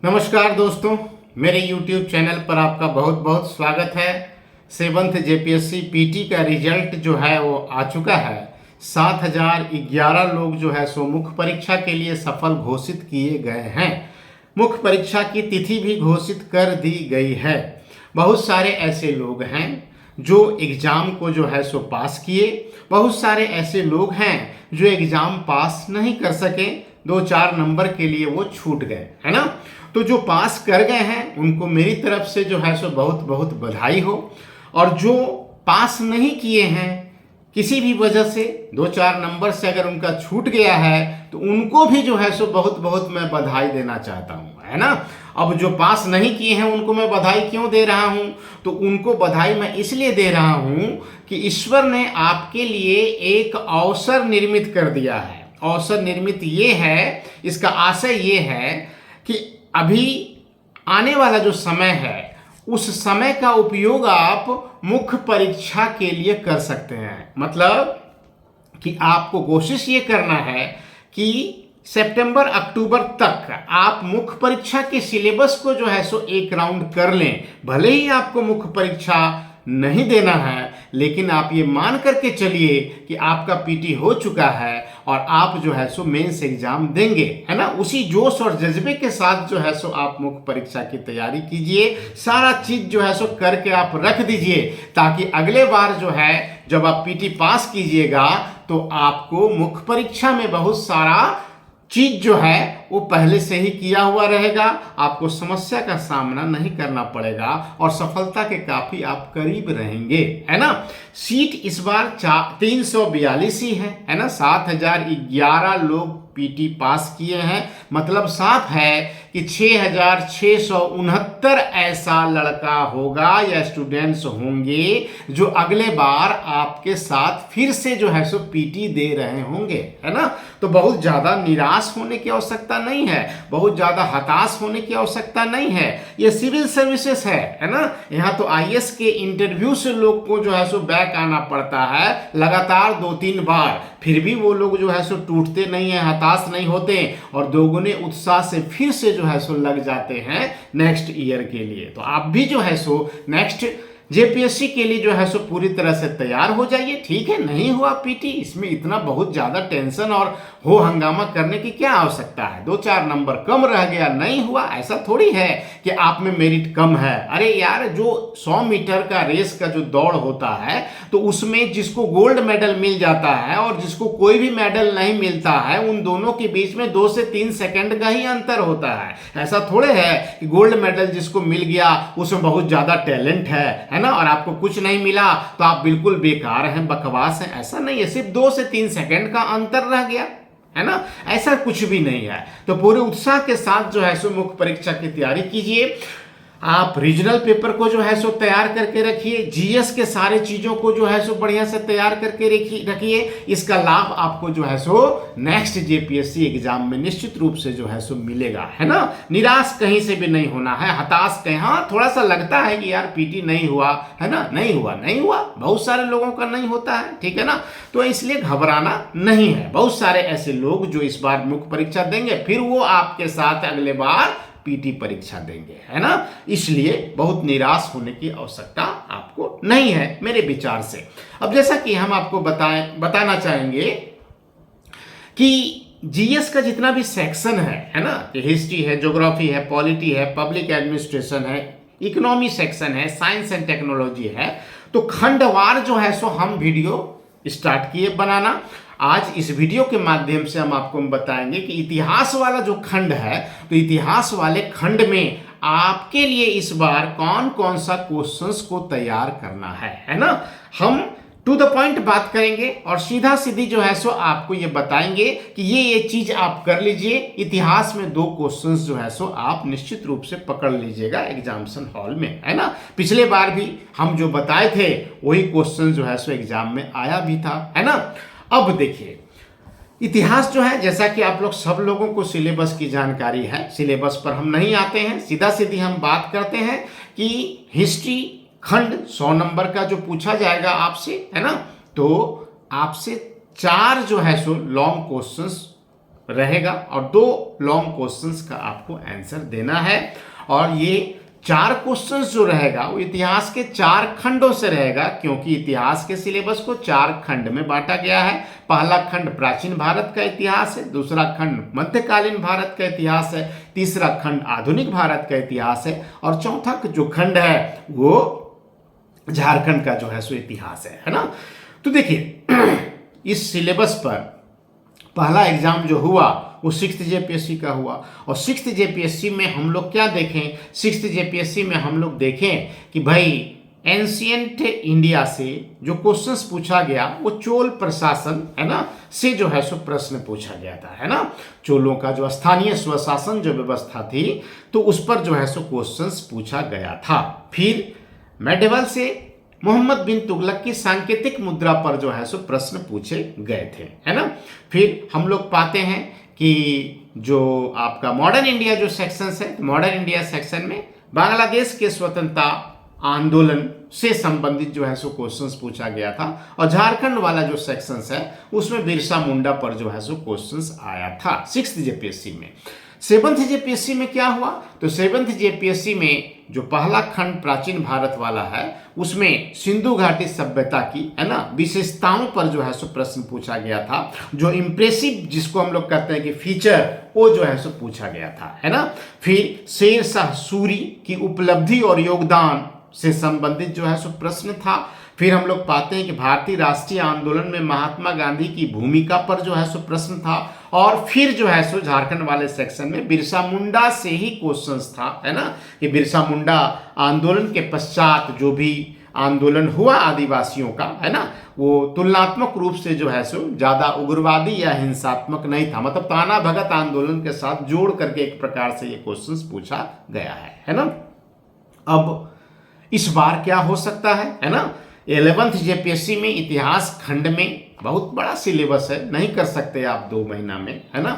नमस्कार दोस्तों, मेरे YouTube चैनल पर आपका बहुत बहुत स्वागत है। 7th जेपीएससी पीटी का रिजल्ट जो है वो आ चुका है। 7011 लोग जो है सो मुख्य परीक्षा के लिए सफल घोषित किए गए हैं। मुख्य परीक्षा की तिथि भी घोषित कर दी गई है। बहुत सारे ऐसे लोग हैं जो एग्ज़ाम को जो है सो पास किए, बहुत सारे ऐसे लोग हैं जो एग्ज़ाम पास नहीं कर सके, 2-4 नंबर के लिए वो छूट गए, है ना। तो जो पास कर गए हैं उनको मेरी तरफ से जो है सो बहुत बहुत बधाई हो, और जो पास नहीं किए हैं किसी भी वजह से 2-4 नंबर से अगर उनका छूट गया है तो उनको भी जो है सो बहुत बहुत मैं बधाई देना चाहता हूँ, है ना। अब जो पास नहीं किए हैं उनको मैं बधाई क्यों दे रहा हूँ, तो उनको बधाई मैं इसलिए दे रहा हूँ कि ईश्वर ने आपके लिए एक अवसर निर्मित कर दिया है। अवसर निर्मित ये है, इसका आशय ये है कि अभी आने वाला जो समय है उस समय का उपयोग आप मुख्य परीक्षा के लिए कर सकते हैं। मतलब कि आपको कोशिश ये करना है कि सितंबर अक्टूबर तक आप मुख्य परीक्षा के सिलेबस को जो है सो एक राउंड कर लें। भले ही आपको मुख्य परीक्षा नहीं देना है, लेकिन आप ये मान करके चलिए कि आपका पीटी हो चुका है और आप जो है सो मेंस एग्जाम देंगे, है ना। उसी जोश और जज्बे के साथ जो है सो आप मुख्य परीक्षा की तैयारी कीजिए। सारा चीज जो है सो करके आप रख दीजिए, ताकि अगले बार जो है जब आप पीटी पास कीजिएगा तो आपको मुख्य परीक्षा में बहुत सारा चीज जो है वो पहले से ही किया हुआ रहेगा। आपको समस्या का सामना नहीं करना पड़ेगा और सफलता के काफी आप करीब रहेंगे, है ना। सीट इस बार 342 ही है ना। 7011 लोग पीटी पास किए हैं, मतलब साफ है कि 6669 ऐसा लड़का होगा या स्टूडेंट्स होंगे जो अगले बार आपके साथ फिर से जो है सो पीटी दे रहे होंगे, है ना। तो बहुत ज़्यादा निराश होने की आवश्यकता नहीं है, बहुत ज़्यादा हताश होने की आवश्यकता नहीं है। ये सिविल सर्विसेज है ना। यहाँ तो आईएएस के इंटरव्यू से लोग को जो है सो बैक आना पड़ता है लगातार 2-3 बार, फिर भी वो लोग जो है सो टूटते नहीं है, हताश नहीं होते और दोगुने उत्साह से फिर से जो है सो लग जाते हैं नेक्स्ट ईयर के लिए। तो आप भी जो है सो नेक्स्ट जेपीएससी के लिए जो है सो पूरी तरह से तैयार हो जाइए। ठीक है, नहीं हुआ पीटी, इसमें इतना बहुत ज्यादा टेंशन और हो हंगामा करने की क्या आवश्यकता है। 2-4 नंबर कम रह गया, नहीं हुआ, ऐसा थोड़ी है कि आप में मेरिट कम है। अरे यार, जो 100 मीटर का रेस का जो दौड़ होता है तो उसमें जिसको गोल्ड मेडल मिल जाता है और जिसको कोई भी मेडल नहीं मिलता है, उन दोनों के बीच में 2 से 3 सेकंड का ही अंतर होता है। ऐसा थोड़े है कि गोल्ड मेडल जिसको मिल गया उसमें बहुत ज्यादा टैलेंट है ना, और आपको कुछ नहीं मिला तो आप बिल्कुल बेकार हैं, बकवास हैं। ऐसा नहीं है, सिर्फ 2 से 3 सेकंड का अंतर रह गया, है ना। ऐसा कुछ भी नहीं है। तो पूरे उत्साह के साथ जो है सो मुख्य परीक्षा की तैयारी कीजिए। आप रीजनल पेपर को जो है सो तैयार करके रखिए, जीएस के सारे चीजों को जो है सो बढ़िया से तैयार करके रखिए। इसका लाभ आपको जो है सो नेक्स्ट जेपीएससी एग्जाम में निश्चित रूप से जो है सो मिलेगा, है ना। निराश कहीं से भी नहीं होना है, हताश कहीं, हाँ थोड़ा सा लगता है कि यार पीटी नहीं हुआ, है ना, नहीं हुआ, बहुत सारे लोगों का नहीं होता है, ठीक है ना। तो इसलिए घबराना नहीं है। बहुत सारे ऐसे लोग जो इस बार मुख्य परीक्षा देंगे फिर वो आपके साथ अगले बार पीटी परीक्षा देंगे, है ना। इसलिए बहुत निराश होने की आवश्यकता आपको नहीं है मेरे विचार से। अब जैसा कि हम आपको बताना चाहेंगे कि जीएस का जितना भी सेक्शन है ना, हिस्ट्री है, ज्योग्राफी है, पॉलिटी है, पब्लिक एडमिनिस्ट्रेशन है, इकोनॉमी सेक्शन है, साइंस एंड टेक्नोलॉजी है, तो खंडवार जो है सो हम वीडियो स्टार्ट किए बनाना। आज इस वीडियो के माध्यम से हम आपको बताएंगे कि इतिहास वाला जो खंड है, तो इतिहास वाले खंड में आपके लिए इस बार कौन कौन सा क्वेश्चंस को तैयार करना है ना। हम टू द पॉइंट बात करेंगे और सीधा सीधी जो है सो आपको ये बताएंगे कि ये चीज आप कर लीजिए। इतिहास में 2 क्वेश्चंस जो है सो आप निश्चित रूप से पकड़ लीजिएगा एग्जामिनेशन हॉल में, है ना। पिछले बार भी हम जो बताए थे वही क्वेश्चन जो है सो एग्जाम में आया भी था, है ना। अब देखिए, इतिहास जो है, जैसा कि आप लोग सब लोगों को सिलेबस की जानकारी है, सिलेबस पर हम नहीं आते हैं, सीधा सीधी हम बात करते हैं कि हिस्ट्री खंड 100 नंबर का जो पूछा जाएगा आपसे, है ना, तो आपसे 4 जो है सो लॉन्ग क्वेश्चंस रहेगा और 2 लॉन्ग क्वेश्चंस का आपको आंसर देना है। और ये 4 क्वेश्चंस जो रहेगा वो इतिहास के 4 खंडों से रहेगा, क्योंकि इतिहास के सिलेबस को 4 खंड में बांटा गया है। पहला खंड प्राचीन भारत का इतिहास है, दूसरा खंड मध्यकालीन भारत का इतिहास है, तीसरा खंड आधुनिक भारत का इतिहास है और चौथा जो खंड है वो झारखंड का जो है सो इतिहास है ना। तो देखिए इस सिलेबस पर पहला एग्जाम जो हुआ वो 6th जेपीएससी का हुआ और 6th जेपीएससी में हम लोग क्या देखें, 6th जेपीएससी में हम लोग देखें कि भाई एंशियंट इंडिया से जो क्वेश्चंस पूछा गया वो चोल प्रशासन है ना से जो है सो प्रश्न पूछा गया था, है ना। चोलों का जो स्थानीय स्वशासन जो व्यवस्था थी तो उस पर जो है सो क्वेश्चंस पूछा गया था। फिर मेडीवल से मोहम्मद बिन तुगलक की सांकेतिक मुद्रा पर जो है सो प्रश्न पूछे गए थे, है ना। फिर हम लोग पाते हैं कि जो आपका मॉडर्न इंडिया जो सेक्शंस है, मॉडर्न इंडिया सेक्शन में बांग्लादेश के स्वतंत्रता आंदोलन से संबंधित जो है सो क्वेश्चंस पूछा गया था और झारखंड वाला जो सेक्शंस है उसमें बिरसा मुंडा पर जो है सो क्वेश्चंस आया था 6th जेपीएससी में। 7th जेपीएससी में क्या हुआ, तो 7th जेपीएससी में जो पहला खंड प्राचीन भारत वाला है उसमें सिंधु घाटी सभ्यता की है ना विशेषताओं पर जो है सो प्रश्न पूछा गया था। जो इंप्रेसिव जिसको हम लोग कहते हैं कि फीचर वो जो है सो पूछा गया था, है ना। फिर शेर शाह सूरी की उपलब्धि और योगदान से संबंधित जो है सो प्रश्न था। फिर हम लोग पाते हैं कि भारतीय राष्ट्रीय आंदोलन में महात्मा गांधी की भूमिका पर जो है सो प्रश्न था और फिर जो है सो झारखंड वाले सेक्शन में बिरसा मुंडा से ही क्वेश्चंस था, है ना, कि बिरसा मुंडा आंदोलन के पश्चात जो भी आंदोलन हुआ आदिवासियों का, है ना, वो तुलनात्मक रूप से जो है सो ज्यादा उग्रवादी या हिंसात्मक नहीं था, मतलब ताना भगत आंदोलन के साथ जोड़ करके एक प्रकार से ये क्वेश्चंस पूछा गया है ना। अब इस बार क्या हो सकता है ना, 11th जेपीएससी में इतिहास खंड में बहुत बड़ा सिलेबस है, नहीं कर सकते आप 2 महीना में, है ना।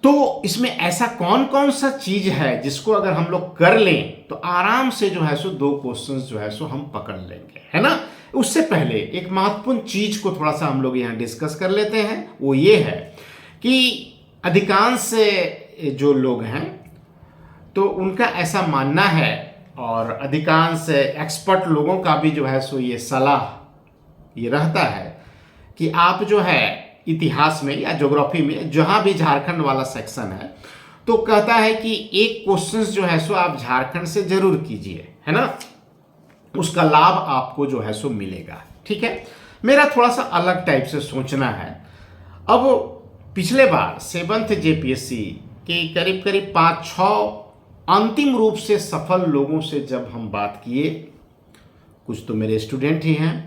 तो इसमें ऐसा कौन कौन सा चीज है जिसको अगर हम लोग कर लें तो आराम से जो है सो 2 क्वेश्चंस जो है सो हम पकड़ लेंगे, है ना। उससे पहले एक महत्वपूर्ण चीज को थोड़ा सा हम लोग यहाँ डिस्कस कर लेते हैं, वो ये है कि अधिकांश जो लोग हैं तो उनका ऐसा मानना है और अधिकांश एक्सपर्ट लोगों का भी जो है सो ये सलाह ये रहता है कि आप जो है इतिहास में या ज्योग्राफी में जहां भी झारखंड वाला सेक्शन है तो कहता है कि एक क्वेश्चन जो है सो आप झारखंड से जरूर कीजिए, है ना, उसका लाभ आपको जो है सो मिलेगा। ठीक है, मेरा थोड़ा सा अलग टाइप से सोचना है। अब पिछले बार 7th जेपीएससी के करीब करीब 5-6 अंतिम रूप से सफल लोगों से जब हम बात किए, कुछ तो मेरे स्टूडेंट ही हैं,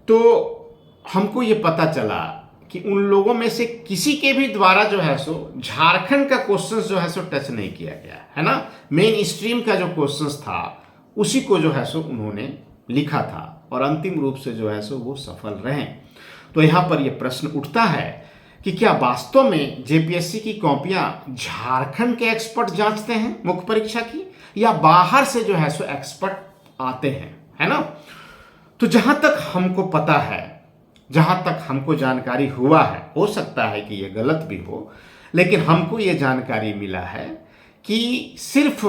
तो हमको ये पता चला कि उन लोगों में से किसी के भी द्वारा जो है सो झारखंड का क्वेश्चन जो है सो टच नहीं किया गया, है ना। मेन स्ट्रीम का जो क्वेश्चन था उसी को जो है सो उन्होंने लिखा था और अंतिम रूप से जो है सो वो सफल रहे। तो यहाँ पर यह प्रश्न उठता है कि क्या वास्तव में जेपीएससी की कॉपियां झारखंड के एक्सपर्ट जांचते हैं मुख्य परीक्षा की, या बाहर से जो है सो एक्सपर्ट आते हैं, है ना। तो जहां तक हमको पता है, जहां तक हमको जानकारी हुआ है, हो सकता है कि यह गलत भी हो, लेकिन हमको ये जानकारी मिला है कि सिर्फ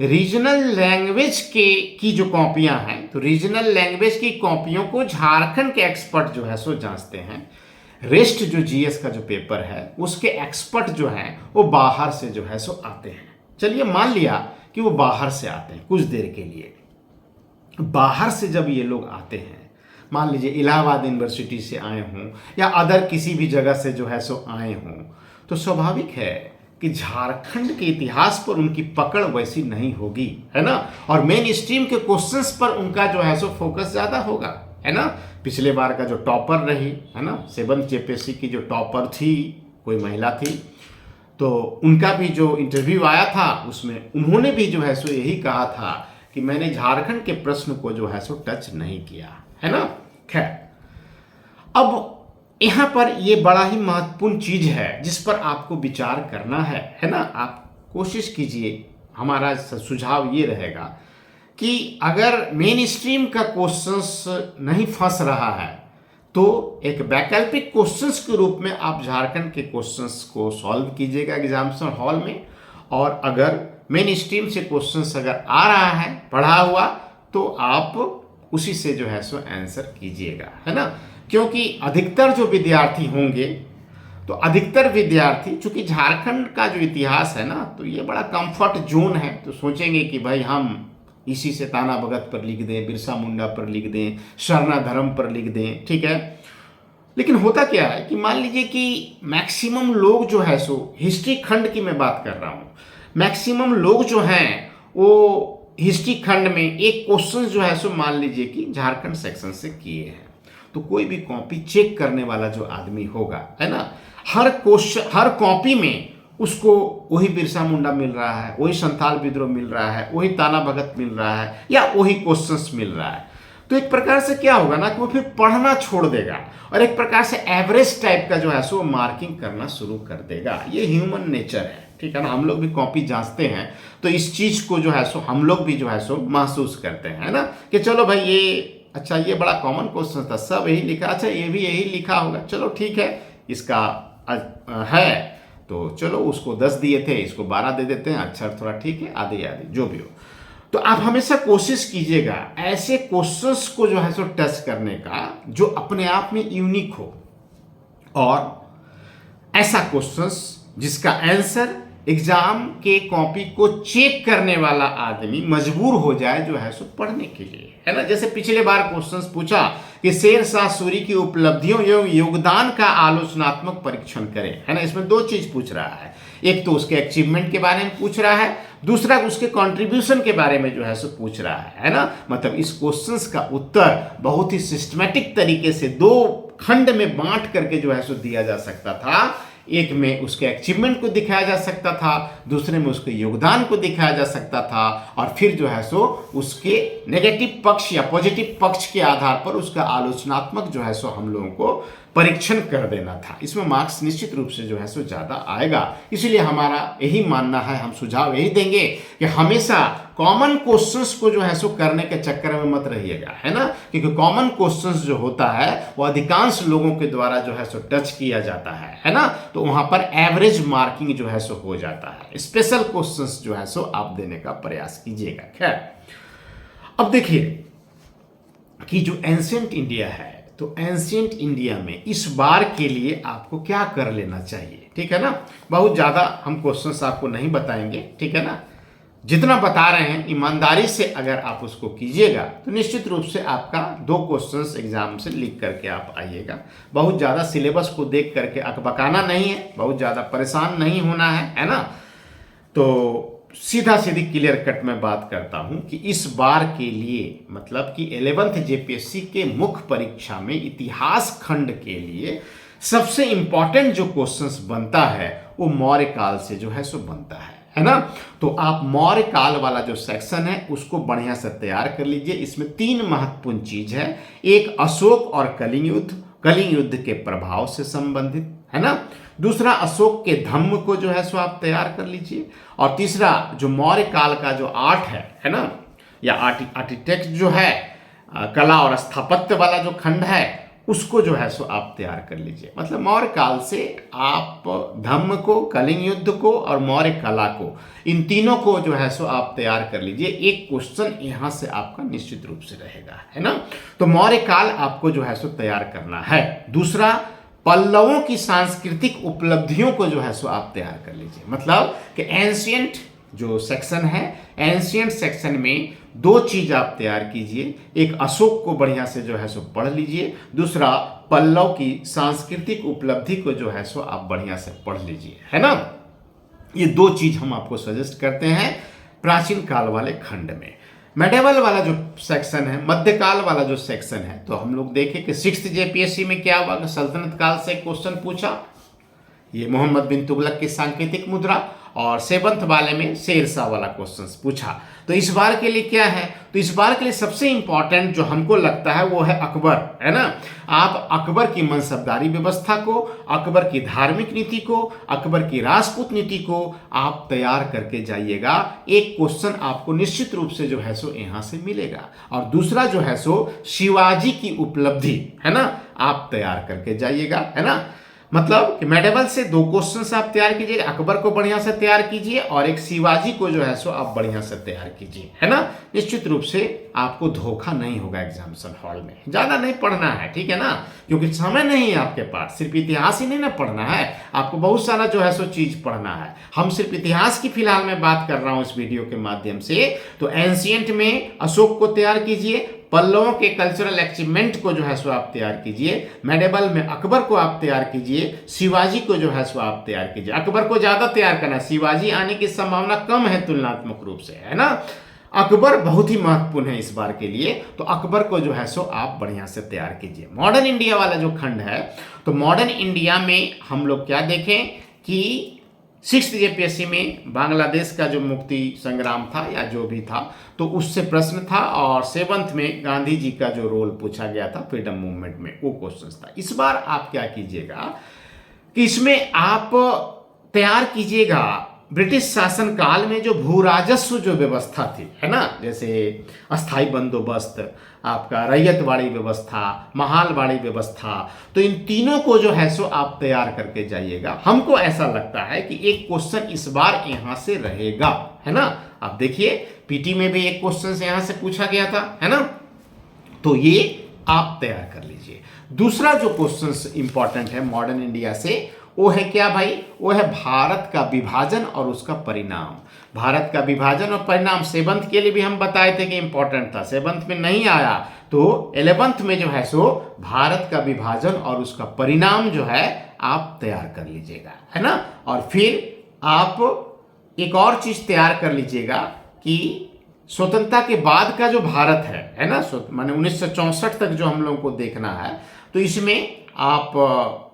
रीजनल लैंग्वेज की जो कॉपियां हैं, तो रीजनल लैंग्वेज की कॉपियों को झारखंड के एक्सपर्ट जो है सो जांचते हैं। रेस्ट जो जीएस का जो पेपर है उसके एक्सपर्ट जो हैं वो बाहर से जो है सो आते हैं। चलिए मान लिया कि वो बाहर से आते हैं कुछ देर के लिए। बाहर से जब ये लोग आते हैं, मान लीजिए इलाहाबाद यूनिवर्सिटी से आए हों या अदर किसी भी जगह से जो है सो आए हों, तो स्वाभाविक है कि झारखंड के इतिहास पर उनकी पकड़ वैसी नहीं होगी, है ना, और मेन स्ट्रीम के क्वेश्चंस पर उनका जो है सो फोकस ज्यादा होगा, है ना। पिछले बार का जो टॉपर रही, है ना, 7th जेपीएससी की जो टॉपर थी, कोई महिला थी, तो उनका भी जो इंटरव्यू आया था उसमें उन्होंने भी जो है सो यही कहा था कि मैंने झारखंड के प्रश्न को जो है सो टच नहीं किया, है ना। खैर, अब यहाँ पर ये बड़ा ही महत्वपूर्ण चीज है जिस पर आपको विचार करना है ना। आप कोशिश कीजिए, हमारा सुझाव ये रहेगा कि अगर मेन स्ट्रीम का क्वेश्चंस नहीं फंस रहा है तो एक वैकल्पिक क्वेश्चंस के रूप में आप झारखंड के क्वेश्चंस को सॉल्व कीजिएगा एग्जामिनेशन हॉल में। और अगर मेन स्ट्रीम से क्वेश्चंस अगर आ रहा है पढ़ा हुआ तो आप उसी से जो है सो आंसर कीजिएगा, है ना। क्योंकि अधिकतर जो विद्यार्थी होंगे तो अधिकतर विद्यार्थी, चूंकि झारखंड का जो इतिहास है ना तो ये बड़ा कंफर्ट जोन है, तो सोचेंगे कि भाई हम इसी से ताना भगत पर लिख दें, बिरसा मुंडा पर लिख दें, सरना धर्म पर लिख दें, ठीक है। लेकिन होता क्या है कि मान लीजिए कि मैक्सिमम लोग जो है सो हिस्ट्री खंड की मैं बात कर रहा हूँ, मैक्सिमम लोग जो हैं वो हिस्ट्री खंड में एक क्वेश्चन जो है सो मान लीजिए कि झारखंड सेक्शन से किए हैं। तो कोई भी कॉपी चेक करने वाला जो आदमी होगा, है ना, हर क्वेश्चन हर कॉपी में उसको वही बिरसा मुंडा मिल रहा है, वही संथाल विद्रोह मिल रहा है, वही ताना भगत मिल रहा है, या वही क्वेश्चंस मिल रहा है। तो एक प्रकार से क्या होगा ना कि वो फिर पढ़ना छोड़ देगा और एक प्रकार से एवरेज टाइप का जो है सो मार्किंग करना शुरू कर देगा। ये ह्यूमन नेचर है, ठीक है ना। हम लोग भी कॉपी जांचते हैं तो इस चीज को जो है सो हम लोग भी जो है सो महसूस करते हैं, है ना, कि चलो भाई ये अच्छा ये बड़ा कॉमन क्वेश्चन था, सब यही लिखा, अच्छा ये भी यही लिखा होगा, चलो ठीक है इसका है तो चलो उसको 10 दिए थे इसको 12 दे देते हैं, अक्षर थोड़ा ठीक है, आधे आधे जो भी हो। तो आप हमेशा कोशिश कीजिएगा ऐसे क्वेश्चंस को जो है सो टच करने का जो अपने आप में यूनिक हो, और ऐसा क्वेश्चंस जिसका आंसर एग्जाम के कॉपी को चेक करने वाला आदमी मजबूर हो जाए जो है सो पढ़ने के लिए, है ना। जैसे पिछले बार क्वेश्चंस पूछा कि शेर शाह सूरी की उपलब्धियों एवं योगदान का आलोचनात्मक परीक्षण करें, है ना। इसमें दो चीज पूछ रहा है, एक तो उसके अचीवमेंट के बारे में पूछ रहा है, दूसरा उसके कंट्रीब्यूशन के बारे में जो है सो पूछ रहा है ना। मतलब इस क्वेश्चंस का उत्तर बहुत ही सिस्टमैटिक तरीके से दो खंड में बांट करके जो है सो दिया जा सकता था। एक में उसके अचीवमेंट को दिखाया जा सकता था, दूसरे में उसके योगदान को दिखाया जा सकता था, और फिर जो है सो उसके नेगेटिव पक्ष या पॉजिटिव पक्ष के आधार पर उसका आलोचनात्मक जो है सो हम लोगों को परीक्षण कर देना था। इसमें मार्क्स निश्चित रूप से जो है सो ज्यादा आएगा। इसलिए हमारा यही मानना है, हम सुझाव यही देंगे कि हमेशा कॉमन क्वेश्चंस को जो है सो करने के चक्कर में मत रहिएगा, है ना, क्योंकि कॉमन क्वेश्चंस जो होता है वो अधिकांश लोगों के द्वारा जो है सो टच किया जाता है ना, तो वहां पर एवरेज मार्किंग जो है सो हो जाता है। स्पेशल क्वेश्चंस जो है सो आप देने का प्रयास कीजिएगा। खैर, अब देखिए कि जो एंशिएंट इंडिया है, तो एंशिएंट इंडिया में इस बार के लिए आपको क्या कर लेना चाहिए, ठीक है ना। बहुत ज़्यादा हम क्वेश्चंस आपको नहीं बताएंगे, ठीक है ना। जितना बता रहे हैं ईमानदारी से अगर आप उसको कीजिएगा तो निश्चित रूप से आपका 2 क्वेश्चंस एग्जाम से लिख करके आप आइएगा। बहुत ज़्यादा सिलेबस को देख करके अकबकाना नहीं है, बहुत ज़्यादा परेशान नहीं होना है ना। तो सीधा सीधी क्लियर कट में बात करता हूं कि इस बार के लिए मतलब कि 11th जेपीएससी के मुख्य परीक्षा में इतिहास खंड के लिए सबसे इंपॉर्टेंट जो क्वेश्चंस बनता है वो मौर्य काल से जो है सो बनता है ना। तो आप मौर्य काल वाला जो सेक्शन है उसको बढ़िया से तैयार कर लीजिए। इसमें 3 महत्वपूर्ण चीज है, एक अशोक और कलिंग युद्ध के प्रभाव से संबंधित, है ना। दूसरा अशोक के धम्म को जो है सो आप तैयार कर लीजिए, और तीसरा जो मौर्य काल का जो आर्ट है ना, या आर्किटेक्ट जो है, कला और स्थापत्य वाला जो खंड है उसको जो है सो आप तैयार कर लीजिए। मतलब मौर्य काल से आप धम्म को, कलिंग युद्ध को और मौर्य कला को, इन तीनों को जो है सो आप तैयार कर लीजिए। एक क्वेश्चन यहां से आपका निश्चित रूप से रहेगा, है ना। तो मौर्य काल आपको जो है सो तैयार करना है। दूसरा, पल्लवों की सांस्कृतिक उपलब्धियों को जो है सो आप तैयार कर लीजिए। मतलब कि एंशिएंट जो सेक्शन है, एंशिएंट सेक्शन में 2 चीज आप तैयार कीजिए, एक अशोक को बढ़िया से जो है सो पढ़ लीजिए, दूसरा पल्लव की सांस्कृतिक उपलब्धि को जो है सो आप बढ़िया से पढ़ लीजिए, है ना। ये 2 चीज हम आपको सजेस्ट करते हैं प्राचीन काल वाले खंड में। मेडिवल वाला जो सेक्शन है, मध्यकाल वाला जो सेक्शन है, तो हम लोग देखें कि 6th जेपीएससी में क्या हुआ, सल्तनत काल से क्वेश्चन पूछा, ये मोहम्मद बिन तुगलक की सांकेतिक मुद्रा, और 7th वाले में शेरशाह वाला क्वेश्चन पूछा। तो इस बार के लिए क्या है, तो इस बार के लिए सबसे इंपॉर्टेंट जो हमको लगता है वो है अकबर, है ना। आप अकबर की मनसबदारी व्यवस्था को, अकबर की धार्मिक नीति को, अकबर की राजपूत नीति को आप तैयार करके जाइएगा। एक क्वेश्चन आपको निश्चित रूप से जो है सो यहां से मिलेगा। और दूसरा जो है सो शिवाजी की उपलब्धि, है ना, आप तैयार करके जाइएगा, है ना। मतलब कि मेडिवल से 2 क्वेश्चन आप तैयार कीजिए, अकबर को बढ़िया से तैयार कीजिए और एक शिवाजी को जो है सो आप बढ़िया से तैयार कीजिए, है ना। निश्चित रूप से आपको धोखा नहीं होगा एग्जामिनेशन हॉल में। ज्यादा नहीं पढ़ना है, ठीक है ना, क्योंकि समय नहीं है आपके पास। सिर्फ इतिहास ही नहीं ना पढ़ना है, आपको बहुत सारा जो है सो चीज पढ़ना है। हम सिर्फ इतिहास की फिलहाल मैं बात कर रहा हूं इस वीडियो के माध्यम से। तो एंशियंट में अशोक को तैयार कीजिए, पल्लवों के कल्चरल अचीवमेंट को जो है सो आप तैयार कीजिए, मेडिवल में अकबर को आप तैयार कीजिए, शिवाजी को जो है सो आप तैयार कीजिए। अकबर को ज्यादा तैयार करना, शिवाजी आने की संभावना कम है तुलनात्मक रूप से, है ना। अकबर बहुत ही महत्वपूर्ण है इस बार के लिए, तो अकबर को जो है सो आप बढ़िया से तैयार कीजिए। मॉडर्न इंडिया वाला जो खंड है, तो मॉडर्न इंडिया में हम लोग क्या देखें कि 6th जेपीएससी में बांग्लादेश का जो मुक्ति संग्राम था या जो भी था, तो उससे प्रश्न था। और 7th में गांधी जी का जो रोल पूछा गया था फ्रीडम मूवमेंट में, वो क्वेश्चन था। इस बार आप क्या कीजिएगा कि इसमें आप तैयार कीजिएगा ब्रिटिश शासन काल में जो भू राजस्व जो व्यवस्था थी, है ना, जैसे अस्थाई बंदोबस्त, आपका रैयतवाड़ी व्यवस्था, महालवाड़ी व्यवस्था, तो इन तीनों को जो है सो आप तैयार करके जाइएगा। हमको ऐसा लगता है कि एक क्वेश्चन इस बार यहां से रहेगा, है ना। आप देखिए पीटी में भी एक क्वेश्चन यहां से पूछा गया था, है ना, तो ये आप तैयार कर लीजिए। दूसरा जो क्वेश्चन इंपॉर्टेंट है मॉडर्न इंडिया से, वो है क्या भाई, वो है भारत का विभाजन और उसका परिणाम। भारत का विभाजन और परिणाम 7th के लिए भी हम बताए थे कि इंपॉर्टेंट था, 7th में नहीं आया, तो 11th में जो है सो भारत का विभाजन और उसका परिणाम जो है आप तैयार कर लीजिएगा, है ना। और फिर आप एक और चीज तैयार कर लीजिएगा कि स्वतंत्रता के बाद का जो भारत है ना, माने 1964 तक जो हम लोगों को देखना है, तो इसमें आप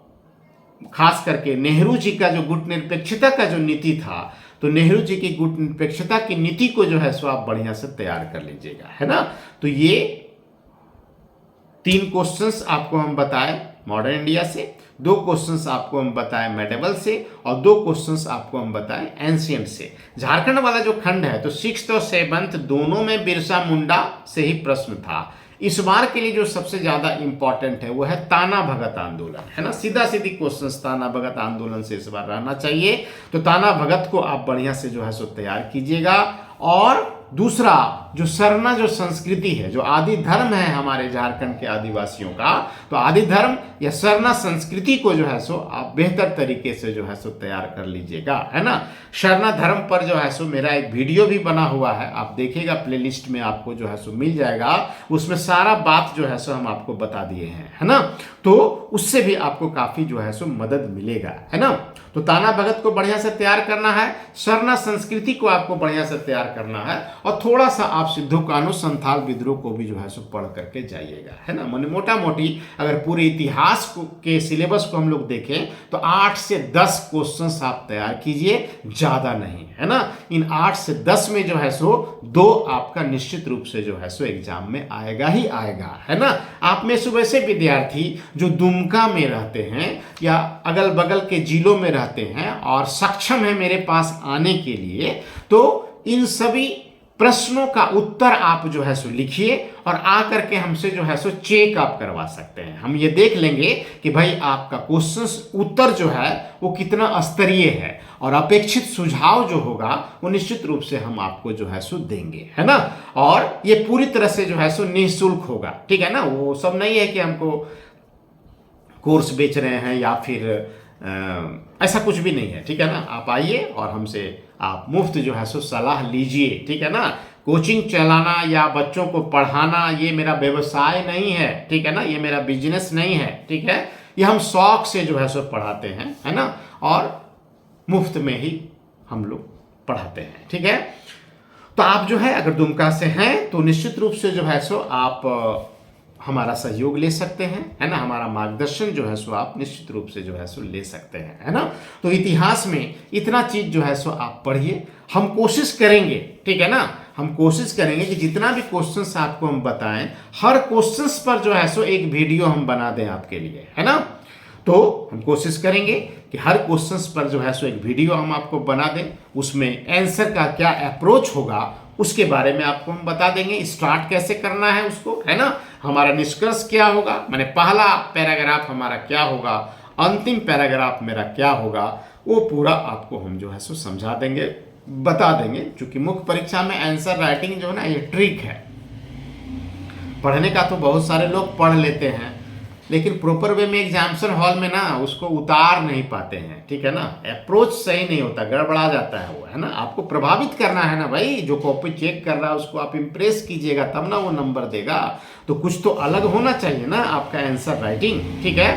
खास करके नेहरू जी का जो गुट निरपेक्षता का जो नीति था, तो नेहरू जी की गुट निरपेक्षता की नीति को जो है सो आप बढ़िया से तैयार कर लीजिएगा, है ना। तो ये 3 क्वेश्चंस आपको हम बताए मॉडर्न इंडिया से, 2 क्वेश्चंस आपको हम बताए मेडिवल से, और 2 क्वेश्चंस आपको हम बताए एंशियंट से। झारखंड वाला जो खंड है, तो 6th और 7th दोनों में बिरसा मुंडा से ही प्रश्न था। इस बार के लिए जो सबसे ज्यादा इंपॉर्टेंट है वो है ताना भगत आंदोलन, है ना। सीधा सीधी क्वेश्चन ताना भगत आंदोलन से इस बार रहना चाहिए। तो ताना भगत को आप बढ़िया से जो है सो तैयार कीजिएगा। और दूसरा जो सरना जो संस्कृति है, जो आदि धर्म है हमारे झारखंड के आदिवासियों का, तो आदि धर्म या सरना संस्कृति को जो है सो आप बेहतर तरीके से जो है सो तैयार कर लीजिएगा, है ना। सरना धर्म पर जो है सो मेरा एक वीडियो भी बना हुआ है, आप देखिएगा प्लेलिस्ट में आपको जो है सो मिल जाएगा, उसमें सारा बात जो है सो हम आपको बता दिए हैं, है ना। तो उससे भी आपको काफी जो है सो मदद मिलेगा, है ना। तो ताना भगत को बढ़िया से तैयार करना है, सरना संस्कृति को आपको बढ़िया से तैयार करना है, और थोड़ा सा आप सिद्धू कान्हू संथाल विद्रोह को भी जो है सो पढ़ करके जाइएगा, है ना। माने मोटा मोटी अगर पूरे इतिहास के सिलेबस को हम लोग देखें तो 8 से 10 क्वेश्चंस आप तैयार कीजिए, ज्यादा नहीं, है ना। इन 8 से 10 में जो है सो 2 आपका निश्चित रूप से जो है सो एग्जाम में आएगा ही आएगा, है ना। आप में से वैसे विद्यार्थी जो दुमका में रहते हैं या अगल बगल के जिलों में रहते हैं और सक्षम है मेरे पास आने के लिए, तो इन सभी प्रश्नों का उत्तर आप जो है सो लिखिए और आकर के हमसे जो है सो चेक आप करवा सकते हैं। हम ये देख लेंगे कि भाई आपका क्वेश्चन उत्तर जो है वो कितना स्तरीय है, और अपेक्षित सुझाव जो होगा वो निश्चित रूप से हम आपको जो है सो देंगे, है ना। और ये पूरी तरह से जो है सो निःशुल्क होगा, ठीक है ना। वो सब नहीं है कि हमको कोर्स बेच रहे हैं या फिर ऐसा कुछ भी नहीं है, ठीक है ना। आप आइए और हमसे आप मुफ्त जो है सो सलाह लीजिए, ठीक है ना। कोचिंग चलाना या बच्चों को पढ़ाना ये मेरा व्यवसाय नहीं है, ठीक है ना, ये मेरा बिजनेस नहीं है, ठीक है। ये हम शौक से जो है सो पढ़ाते हैं, है ना, और मुफ्त में ही हम लोग पढ़ाते हैं, ठीक है। तो आप जो है अगर दुमका से हैं तो निश्चित रूप से जो है सो आप हमारा सहयोग ले सकते हैं, है ना, हमारा मार्गदर्शन जो है सो आप निश्चित रूप से जो है सो ले सकते हैं, है ना। तो इतिहास में इतना चीज जो है सो आप पढ़िए, हम कोशिश करेंगे, ठीक है ना, हम कोशिश करेंगे कि जितना भी क्वेश्चंस आपको हम बताएं, हर क्वेश्चंस पर जो है सो एक वीडियो हम बना दें आपके लिए, है ना। तो हम कोशिश करेंगे कि हर क्वेश्चंस पर जो है सो एक वीडियो हम आपको बना दें, उसमें आंसर का क्या अप्रोच होगा उसके बारे में आपको हम बता देंगे, स्टार्ट कैसे करना है उसको, है ना, हमारा निष्कर्ष क्या होगा, माने पहला पैराग्राफ हमारा क्या होगा, अंतिम पैराग्राफ मेरा क्या होगा, वो पूरा आपको हम जो है सो समझा देंगे, बता देंगे। क्योंकि मुख्य परीक्षा में आंसर राइटिंग जो है ना, ये ट्रिक है। पढ़ने का तो बहुत सारे लोग पढ़ लेते हैं, लेकिन प्रॉपर वे में एग्जामिनेशन हॉल में ना उसको उतार नहीं पाते हैं, ठीक है ना, अप्रोच सही नहीं होता, गड़बड़ा जाता है वो, है ना। आपको प्रभावित करना है ना भाई, जो कॉपी चेक कर रहा है उसको आप इंप्रेस कीजिएगा, तब ना वो नंबर देगा। तो कुछ तो अलग होना चाहिए ना आपका आंसर राइटिंग, ठीक है।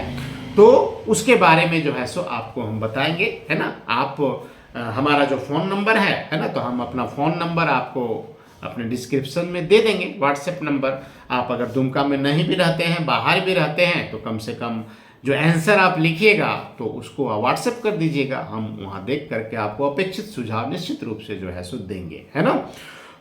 तो उसके बारे में जो है सो आपको हम बताएंगे, है ना। आप हमारा जो फ़ोन नंबर है ना, तो हम अपना फ़ोन नंबर आपको अपने डिस्क्रिप्शन में दे देंगे, व्हाट्सएप नंबर। आप अगर दुमका में नहीं भी रहते हैं, बाहर भी रहते हैं, तो कम से कम जो आंसर आप लिखिएगा तो उसको व्हाट्सएप कर दीजिएगा, हम वहाँ देख करके आपको अपेक्षित सुझाव निश्चित रूप से जो है सो देंगे, है ना।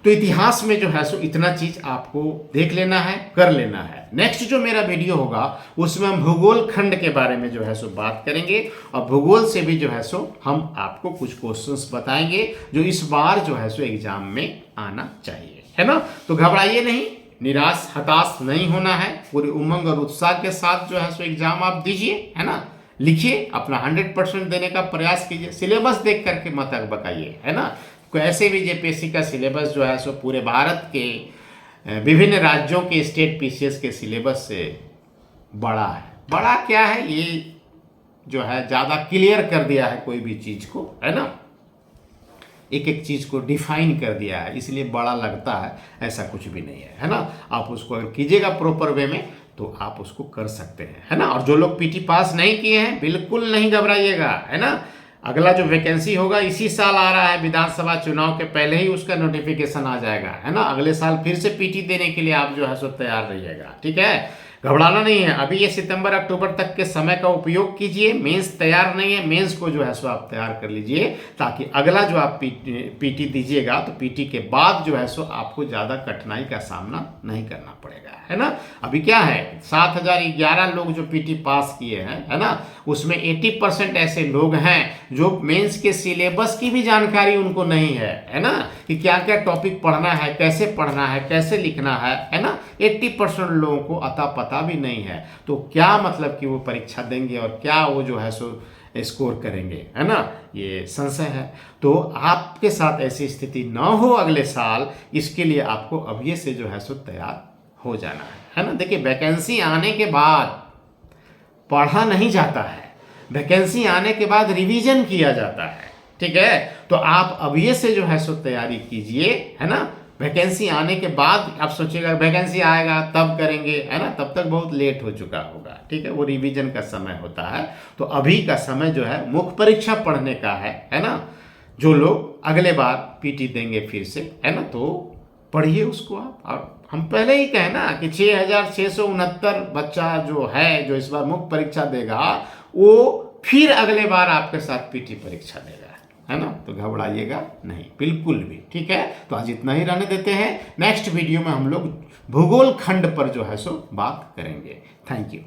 तो इतिहास में जो है सो इतना चीज आपको देख लेना है, कर लेना है। नेक्स्ट जो मेरा वीडियो होगा उसमें हम भूगोल खंड के बारे में जो है सो बात करेंगे, और भूगोल से भी जो है सो हम आपको कुछ क्वेश्चंस बताएंगे जो इस बार जो है सो एग्जाम में आना चाहिए, है ना। तो घबराइए नहीं, निराश हताश नहीं होना है, पूरी उमंग और उत्साह के साथ जो है सो एग्जाम आप दीजिए, है ना। लिखिए, अपना 100% देने का प्रयास कीजिए, सिलेबस देख करके मत बकाइए, है ना। ऐसे भी जेपीएससी का सिलेबस जो है सो पूरे भारत के विभिन्न राज्यों के स्टेट पीसीएस के सिलेबस से बड़ा है। बड़ा क्या है, ये जो है ज़्यादा क्लियर कर दिया है कोई भी चीज़ को, है ना, एक एक चीज़ को डिफाइन कर दिया है, इसलिए बड़ा लगता है, ऐसा कुछ भी नहीं है ना। आप उसको अगर कीजिएगा प्रॉपर वे में तो आप उसको कर सकते हैं, है ना। और जो लोग पीटी पास नहीं किए हैं, बिल्कुल नहीं घबराइएगा, है ना। अगला जो वैकेंसी होगा इसी साल आ रहा है, विधानसभा चुनाव के पहले ही उसका नोटिफिकेशन आ जाएगा, है ना। अगले साल फिर से पीटी देने के लिए आप जो है सो तैयार रहिएगा, ठीक है। घबराना नहीं है, अभी ये सितंबर अक्टूबर तक के समय का उपयोग कीजिए। मेंस तैयार नहीं है, मेंस को जो है सो आप तैयार कर लीजिए, ताकि अगला जो आप पीटी दीजिएगा तो पीटी के बाद जो है सो आपको ज़्यादा कठिनाई का सामना नहीं करना पड़ेगा, है ना। अभी क्या है, 7011 लोग जो पीटी पास किए हैं, है ना, उसमें 80% ऐसे लोग हैं जो मेंस के सिलेबस की भी जानकारी उनको नहीं है ना, कि क्या क्या टॉपिक पढ़ना है, कैसे पढ़ना है, कैसे लिखना है ना। 80% लोगों को अता पता भी नहीं है, तो क्या मतलब कि वो परीक्षा देंगे और क्या वो जो है सो स्कोर करेंगे, है ना, ये संशय है। तो आपके साथ ऐसी स्थिति ना हो अगले साल, इसके लिए आपको अभी से जो है सो तैयार हो जाना है ना। देखिए, वैकेंसी आने के बाद पढ़ा नहीं जाता है, वैकेंसी आने के बाद रिवीजन किया जाता है, ठीक है। तो आप अभी से जो है सो तैयारी कीजिए, है ना। वैकेंसी आने के बाद आप सोचिएगा वैकेंसी आएगा तब करेंगे, है ना, तब तक बहुत लेट हो चुका होगा, ठीक है। वो रिवीजन का समय होता है, तो अभी का समय जो है मुख्य परीक्षा पढ़ने का है ना। जो लोग अगले बार पीटी देंगे फिर से, है ना, तो पढ़िए उसको आप। और हम पहले ही कहे ना कि 6669 बच्चा जो है जो इस बार मुख्य परीक्षा देगा, वो फिर अगले बार आपके साथ पीटी परीक्षा देगा, है ना। तो घबराइएगा नहीं बिल्कुल भी, ठीक है। तो आज इतना ही रहने देते हैं, नेक्स्ट वीडियो में हम लोग भूगोल खंड पर जो है सो बात करेंगे। Thank you.